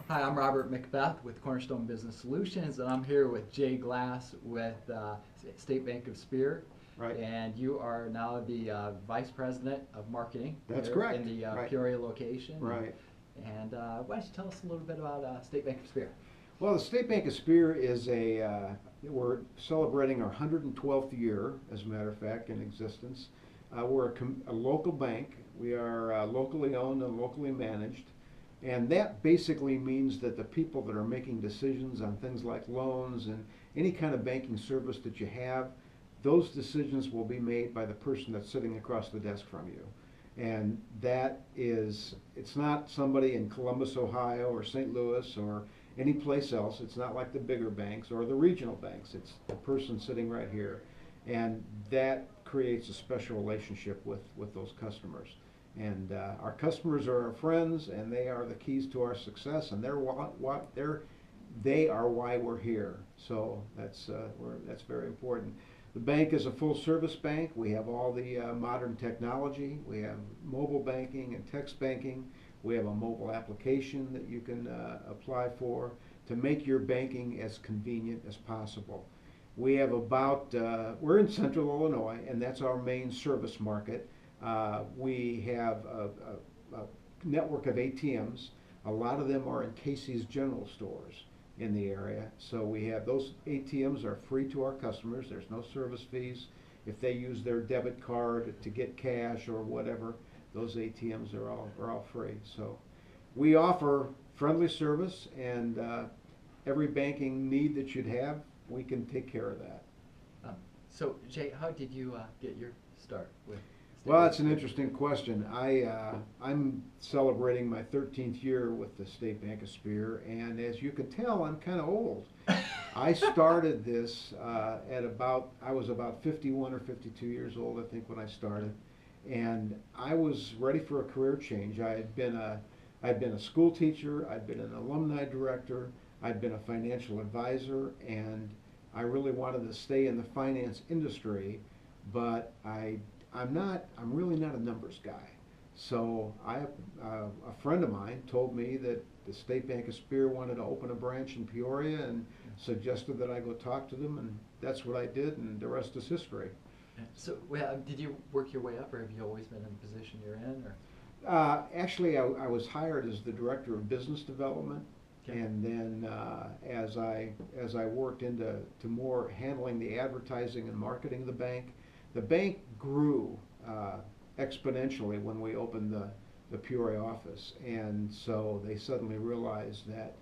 Hi, I'm Robert Macbeth with Cornerstone Business Solutions, and I'm here with Jay Glatz with State Bank of Speer. Right. And you are now the Vice President of Marketing That's here correct. in the Right. Peoria location. Right. And why don't you tell us a little bit about State Bank of Speer? Well, the State Bank of Speer is we're celebrating our 112th year, as a matter of fact, in existence. We're a local bank. We are locally owned and locally managed. And that basically means that the people that are making decisions on things like loans and any kind of banking service that you have, those decisions will be made by the person that's sitting across the desk from you. And it's not somebody in Columbus, Ohio, or St. Louis, or any place else. It's not like the bigger banks or the regional banks. It's the person sitting right here. And that creates a special relationship with those customers. And our customers are our friends, and they are the keys to our success, and they are why we're here. So that's very important. The bank is a full-service bank. We have all the modern technology. We have mobile banking and text banking. We have a mobile application that you can apply for to make your banking as convenient as possible. We have we're in Central Illinois, and that's our main service market. We have a network of ATMs. A lot of them are in Casey's General Stores in the area. So we have those ATMs are free to our customers. There's no service fees. If they use their debit card to get cash or whatever, those ATMs are all free. So we offer friendly service, and every banking need that you'd have, we can take care of that. So, Jay, how did you get your start with State Well, Bank that's of an Speer? interesting question. I'm celebrating my 13th year with the State Bank of Speer, and as you can tell, I'm kind of old. I started this I was about 51 or 52 years old, I think, when I started, and I was ready for a career change. I'd been a school teacher, I'd been an alumni director, I'd been a financial advisor, and I really wanted to stay in the finance industry, but I'm really not a numbers guy. So a friend of mine told me that the State Bank of Speer wanted to open a branch in Peoria and suggested that I go talk to them, and that's what I did, and the rest is history. So, well, did you work your way up, or have you always been in the position you're in? Or Actually, I was hired as the director of business development, Okay. and then as I worked into more handling the advertising and marketing of the bank grew exponentially when we opened the Peoria office, and so they suddenly realized that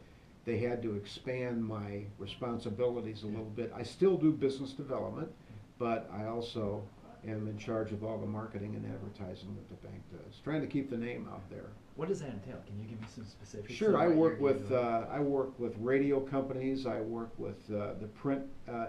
they had to expand my responsibilities a little bit. I still do business development, but I also am in charge of all the marketing and advertising that the bank does, trying to keep the name out there. what does that entail? Can you give me some specifics? Sure, of what you're doing? I work with radio companies, I work with the print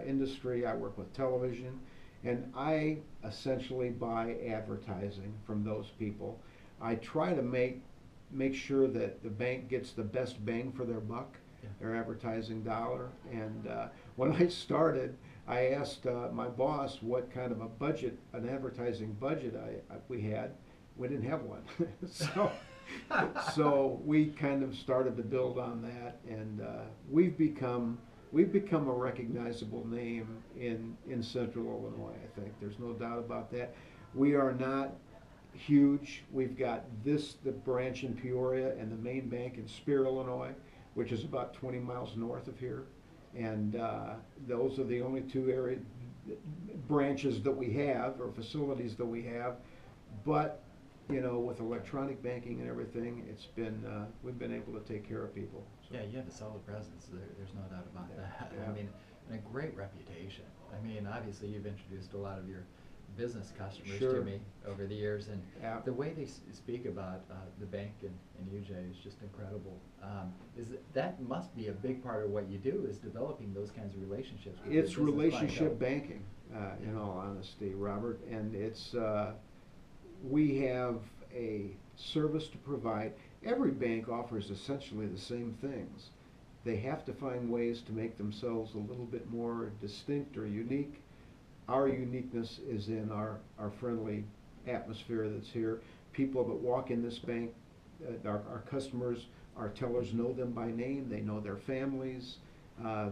industry, I work with television, and I essentially buy advertising from those people. I try to make sure that the bank gets the best bang for their buck, Yeah. their advertising dollar. And when I started, I asked my boss what kind of an advertising budget we had. We didn't have one, so we kind of started to build on that, and we've become a recognizable name in Central Illinois. I think there's no doubt about that. We are not huge. We've got the branch in Peoria and the main bank in Speer, Illinois, which is about 20 miles north of here, and those are the only two branches that we have, or facilities that we have. But with electronic banking and everything, we've been able to take care of people. So. Yeah, you have a solid presence. There's no doubt about that. Yeah. I mean, and a great reputation. I mean, obviously, you've introduced a lot of your business customers Sure. to me over the years, and Yeah. the way they speak about the bank and you, Jay, is just incredible. That must be a big part of what you do, is developing those kinds of relationships with your It's business relationship clientele. banking, in all honesty, Robert, and we have a service to provide. Every bank offers essentially the same things. They have to find ways to make themselves a little bit more distinct or unique. Our uniqueness is in our friendly atmosphere that's here. People that walk in this bank, our customers Our tellers know them by name, they know their families,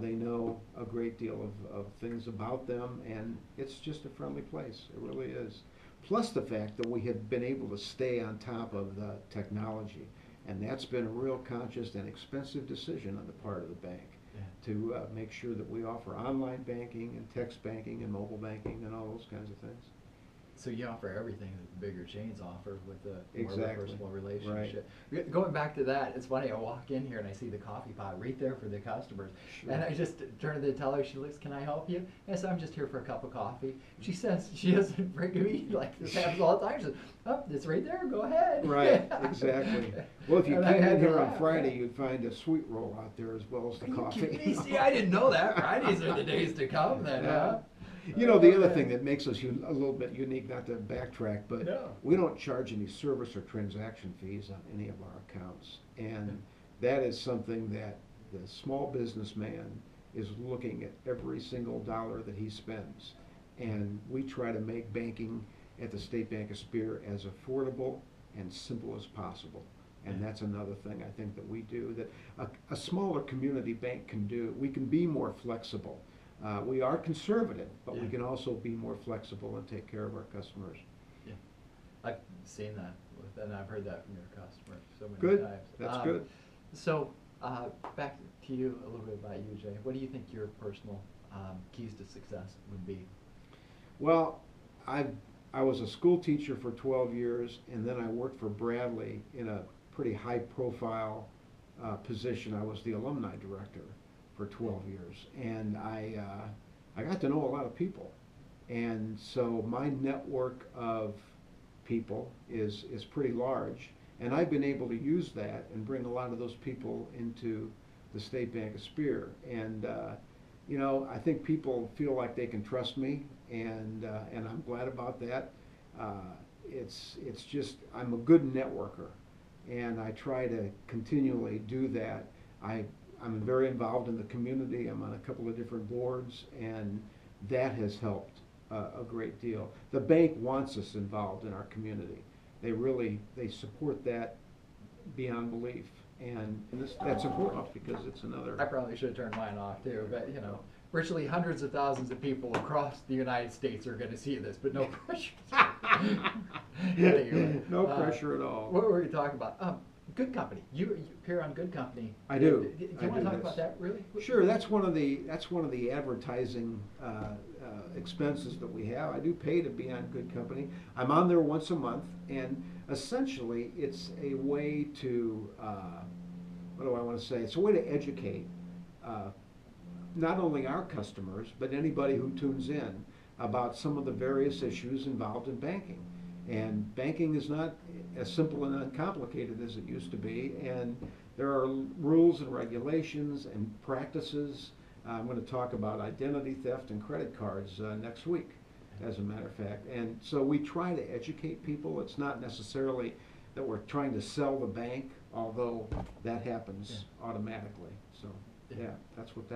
they know a great deal of things about them, and it's just a friendly place, it really is. Plus the fact that we have been able to stay on top of the technology, and that's been a real conscious and expensive decision on the part of the bank. Yeah. To make sure that we offer online banking and text banking and mobile banking and all those kinds of things. So you offer everything that the bigger chains offer with a more of a Exactly. personal relationship. Going back to that, it's funny, I walk in here and I see the coffee pot right there for the customers. Sure. And I just turn to the teller, she looks, can I help you? And I said, I'm just here for a cup of coffee. She says, she doesn't bring me, like this happens all the time. She says, oh, it's right there, go ahead. Right, exactly. Well, if you And I came had in to here on laugh, Friday, yeah. you'd find a sweet roll out there as well as the Are you coffee. kidding me? See, I didn't know that. Fridays are the days to come then, huh? You know, the other thing that makes us a little bit unique, not to backtrack, but No. we don't charge any service or transaction fees on any of our accounts. And that is something that the small businessman is looking at every single dollar that he spends. And we try to make banking at the State Bank of Speer as affordable and simple as possible. And that's another thing I think that we do, that a smaller community bank can do. We can be more flexible. We are conservative, but we can also be more flexible and take care of our customers. Yeah, I've seen that, and I've heard that from your customers so many Good. times. That's good. So, back to you, a little bit about you, Jay. What do you think your personal keys to success would be? Well, I was a school teacher for 12 years, and then I worked for Bradley in a pretty high-profile position. I was the alumni director for 12 years, and I got to know a lot of people, and so my network of people is pretty large, and I've been able to use that and bring a lot of those people into the State Bank of Speer, and you know, I think people feel like they can trust me, and I'm glad about that. It's just, I'm a good networker, and I try to continually do that. I'm very involved in the community. I'm on a couple of different boards, and that has helped a great deal. The bank wants us involved in our community. They support that beyond belief, and that's important because it's another. I probably should have turned mine off too, but you know, virtually hundreds of thousands of people across the United States are going to see this, but no pressure. Anyway, No pressure at all. What were we talking about? Good Company. You appear on Good Company. I do. Do you I want to do, talk yes. about that, really? Sure, that's one of the advertising expenses that we have. I do pay to be on Good Company. I'm on there once a month, and essentially it's a way to what do I want to say? It's a way to educate not only our customers but anybody who tunes in about some of the various issues involved in banking. And banking is not as simple and uncomplicated as it used to be, and there are rules and regulations and practices. I'm going to talk about identity theft and credit cards next week, as a matter of fact. And so we try to educate people. It's not necessarily that we're trying to sell the bank, although that happens automatically. So yeah, that's what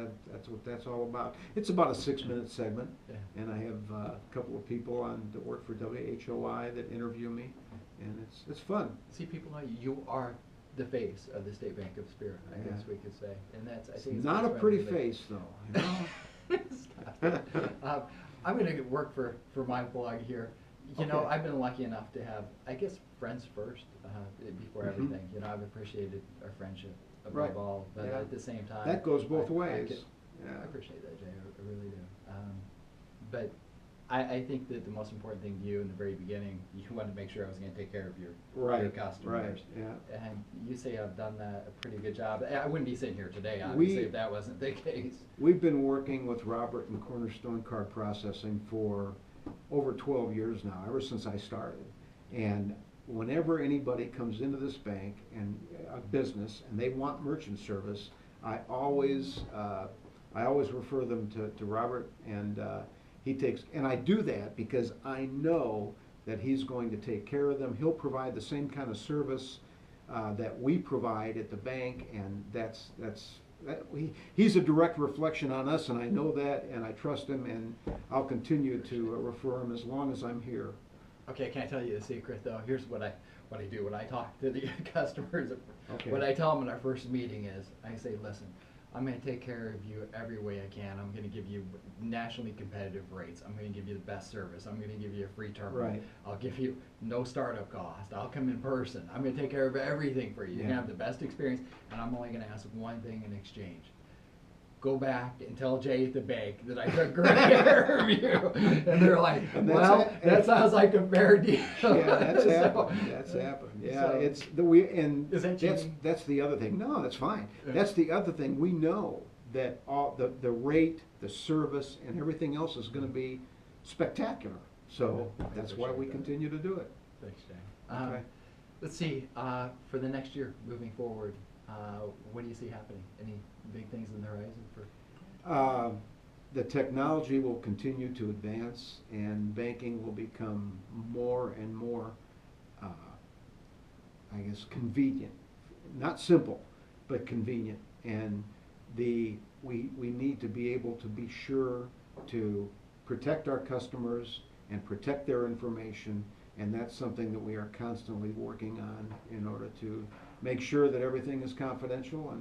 that's all about. It's about a 6-minute segment, and I have a couple of people that work for WHOI that interview me, and it's fun. See, people know you are the face of the State Bank of Speer, I guess we could say, and that's, I think, it's not a pretty face though. You know? I'm going to work for my blog here. You know, I've been lucky enough to have, I guess, friends first before everything. You know, I've appreciated our friendship above all, but at the same time, that goes both ways. I appreciate that, Jay. I really do. But I think that the most important thing to you in the very beginning, you wanted to make sure I was going to take care of your customers. And you say I've done that a pretty good job. I wouldn't be sitting here today, obviously, if that wasn't the case. We've been working with Robert and Cornerstone Card Processing for over 12 years now, ever since I started. And whenever anybody comes into this bank and a business and they want merchant service, I always refer them to Robert, and he takes, and I do that because I know that he's going to take care of them. He'll provide the same kind of service that we provide at the bank, and he's a direct reflection on us, and I know that, and I trust him, and I'll continue to refer him as long as I'm here. Okay, can I tell you a secret though? Here's what I do when I talk to the customers. Okay. What I tell them in our first meeting is, I say, listen, I'm going to take care of you every way I can. I'm going to give you nationally competitive rates. I'm going to give you the best service. I'm going to give you a free terminal. Right. I'll give you no startup cost. I'll come in person. I'm going to take care of everything for you. You're going to have the best experience, and I'm only going to ask one thing in exchange. Go back and tell Jay at the bank that I took great care of you. And they're like, well, that sounds like a fair deal. Yeah, that's So, happened. That's happened. Yeah, so, it's is that cheating? that's the other thing. No, that's fine. Yeah. That's the other thing. We know that all the rate, the service, and everything else is going to be spectacular. So that's why we continue to do it. Thanks, Jay. Okay. Let's see, for the next year, moving forward, what do you see happening? Any big things in the horizon for? The technology will continue to advance, and banking will become more and more, I guess, convenient. Not simple, but convenient. And we need to be able to be sure to protect our customers and protect their information, and that's something that we are constantly working on in order to make sure that everything is confidential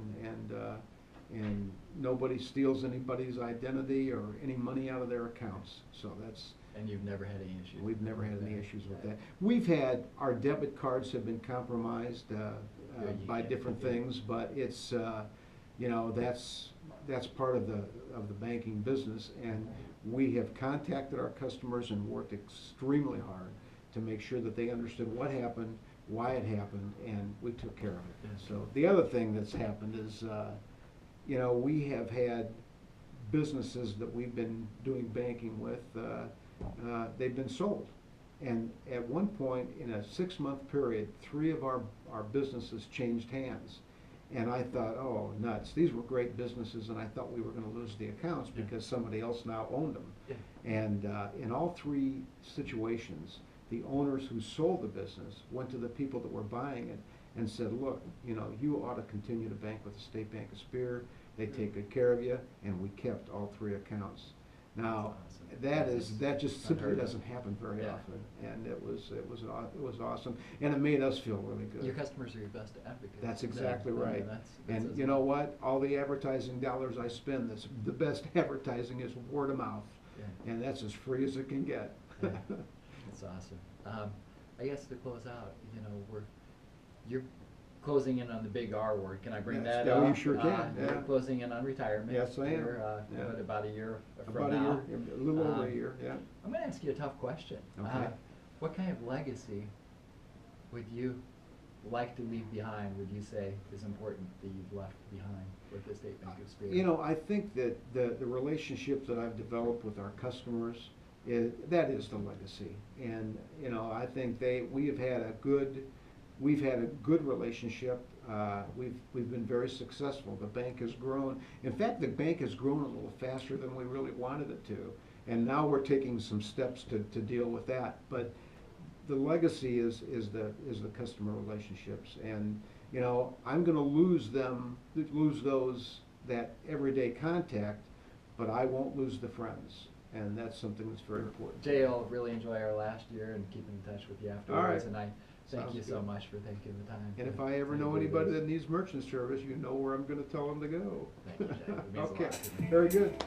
and nobody steals anybody's identity or any money out of their accounts. So that's. And you've never had any issues? We've never had any issues with that. We've had, our debit cards have been compromised by different things, but it's, you know, that's part of the banking business, and we have contacted our customers and worked extremely hard to make sure that they understood what happened, why it happened, and we took care of it. So the other thing that's happened is, you know, we have had businesses that we've been doing banking with, they've been sold. And at one point, in a 6-month period, 3 of our businesses changed hands. And I thought, oh, nuts, these were great businesses, and I thought we were going to lose the accounts because somebody else now owned them. Yeah. And in all 3 situations, the owners who sold the business went to the people that were buying it and said, look, you know, you ought to continue to bank with the State Bank of Speer. They take good care of you, and we kept all 3 accounts. Now, awesome. that just simply doesn't happen very often, and it was awesome, and it made us feel really good. Your customers are your best advocates. That's exactly right. That's and you know what? All the advertising dollars I spend, the best advertising is word of mouth, and that's as free as it can get. Yeah. That's awesome. I guess to close out, you know, you're closing in on the big R word. Can I bring that up? Yeah, you sure can. You're closing in on retirement. Yes, I am. What, about a year from now? About a year, a little over a year, yeah. I'm going to ask you a tough question. Okay. What kind of legacy would you like to leave behind, would you say, is important that you've left behind with the State Bank of Speer? You know, I think that the relationship that I've developed with our customers, that is the legacy. And, you know, I think we've had a good relationship. We've been very successful. The bank has grown. In fact, the bank has grown a little faster than we really wanted it to. And now we're taking some steps to deal with that. But the legacy is the customer relationships. And, you know, I'm going to lose that everyday contact, but I won't lose the friends. And that's something that's very important. Jay, I'll really enjoy our last year and keep in touch with you afterwards. All right. And I thank you so much for taking the time. And if I ever know anybody that needs merchant service, you know where I'm going to tell them to go. Thank you, Jay. It means a lot to me. Very good.